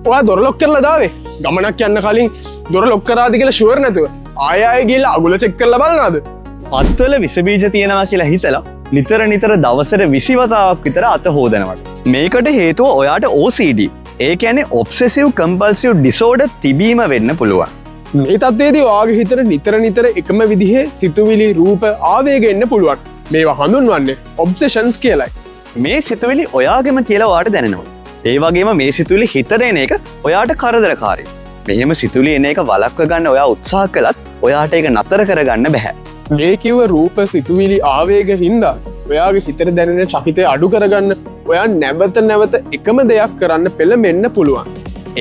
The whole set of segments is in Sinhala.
ඔයා දොර ලොක් කරලා දාවේ. ගමනක් යන්න කලින් දොර ලොක් කරාද කියලා ෂුවර් නැතුව. ආයෙ ගිහලා අගුල චෙක් කරලා බලනවාද? අත්වල විස බීජ තියෙනවා කියලා හිතලා නිතර දවසට 20 වතාවක් විතර අත හොදනවා. මේකට හේතුව ඔයාට OCD. ඒ කියන්නේ ඔබ්සෙසිව් කම්පල්සිව් ඩිසෝඩර් තිබීම වෙන්න පුළුවන්. මේ තත්ත්වයේදී ඔයාගේ හිතට නිතර එකම විදිහේ සිතුවිලි රූප ආවේග එන්න පුළුවන්. මේවා හඳුන්වන්නේ ඔබ්සෙෂන්ස් කියලයි. මේ සිතුවිලි ඔයාගෙම කියලා ඔයාට දැනෙනවා. ඒ වගේම මේ සිතුවිලි හිතට එන එක ඔයාට කරදරකාරී. මෙහෙම සිතුවිලි එන එක වළක්ව ගන්න ඔයා උත්සාහ කළත් ඔයාට ඒක නතර කරගන්න බෑ. මේ කිව්ව රූප සිතුවිලි ආවේග හින්දා ඔයාගේ හිතට දැනෙන චකිතය අඩු කරගන්න ඔයා නැවත එකම දෙයක් කරන්න පෙළඹෙන්න පුළුවන්.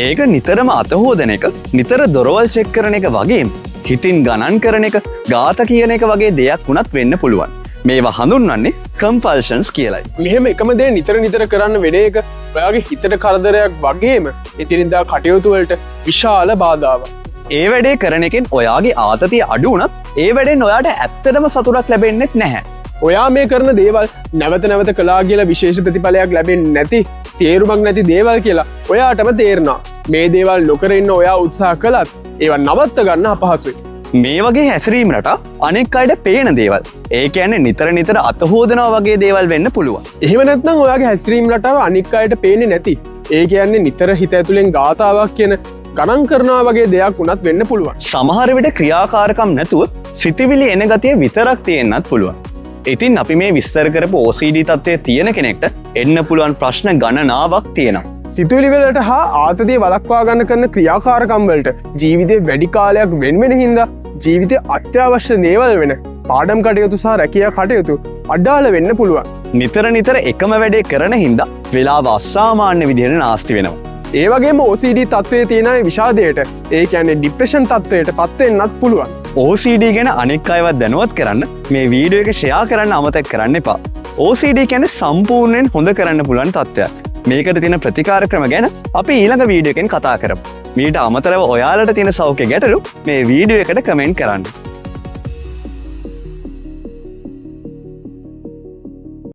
ඒක නිතරම අතහෝදන එක, නිතර දොරවල් චෙක් කරන එක වගේම හිතින් ගණන් කරන එක, ගාත කියන එක වගේ දෙයක් වුණත් වෙන්න පුළුවන්. මේවා හඳුන්වන්නේ කම්පල්ෂන්ස් කියලයි. මෙහෙම එකම දේ නිතර කරන්න වෙන එක ඔයාගේ හිතට කරදරයක් වගේම එදිනෙදා කටයුතු වලට විශාල බාධාවක්. ඒ වැඩේ කරන එකෙන් ඔයාගේ ආතතිය අඩු වුණත් ඒ වැඩෙන් ඔයාට ඇත්තටම සතුටක් ලැබෙන්නෙත් නැහැ. ඔයා මේ කරන දේවල් නැවත කලා කියලා විශේෂ ප්‍රතිඵලයක් ලැබෙන්නේ නැති, තේරුමක් නැති දේවල් කියලා ඔයාටම තේරෙනවා. මේ දේවල් නොකර ඉන්න ඔයා උත්සාහ කළත් ඒවා නවත්ත ගන්න අපහසුයි. මේ වගේ හැසිරීමට අනෙක් අයට පේන දේවල්. ඒ කියන්නේ නිතර අතහොදනවා වගේ දේවල් වෙන්න පුළුවන්. එහෙම නැත්නම් ඔයාගේ හැසිරීම රටාව අනික් අයට පේන්නේ නැති. ඒ කියන්නේ නිතර හිත ඇතුලෙන් ගාතාවක් කියන ගණන් කරනවා වගේ දෙයක් වුණත් වෙන්න පුළුවන්. සමහර විට ක්‍රියාකාරකම් නැතුව සිතිවිලි එන ගතිය විතරක් තියෙන්නත් පුළුවන්. ඉතින් අපි මේ විස්තර කරපු OCD තත්ත්වයේ තියෙන කෙනෙක්ට එන්න පුළුවන් ප්‍රශ්න ගණනාවක් තියෙනවා. සිතුවිලි වලට හා ආතතිය වළක්වා ගන්න කරන ක්‍රියාකාරකම් වලට ජීවිතේ වැඩි කාලයක් වෙන හින්දා ජීවිතේ අත්‍යවශ්‍ය දේවල් වෙන පාඩම් කටයුතු සහ රැකියා කටයුතු අඩාල වෙන්න පුළුවන්. නිතර එකම වැඩේ කරන හින්දා වෙලාව අසාමාන්‍ය විදිහට නාස්ති වෙනවා. ඒ වගේම OCD තත්ත්වයේ තියෙන අය විෂාදයට, ඒ කියන්නේ ડિප්‍රෙෂන් තත්ත්වයට පත් වෙන්නත් පුළුවන්. OCD ගැන අනෙක් අයවත් දැනුවත් කරන්න මේ වීඩියෝ එක ෂෙයා කරන්න අමතක කරන්න එපා. OCD කියන්නේ සම්පූර්ණයෙන් හොඳ කරන්න පුළුවන් තත්ත්වයක්. මේකට තියෙන ප්‍රතිකාර ක්‍රම ගැන අපි ඊළඟ වීඩියෝ එකෙන් කතා කරමු. මීට අමතරව ඔයාලට තියෙන සෞඛ්‍ය ගැටලු මේ වීඩියෝ එකට කමෙන්ට් කරන්න.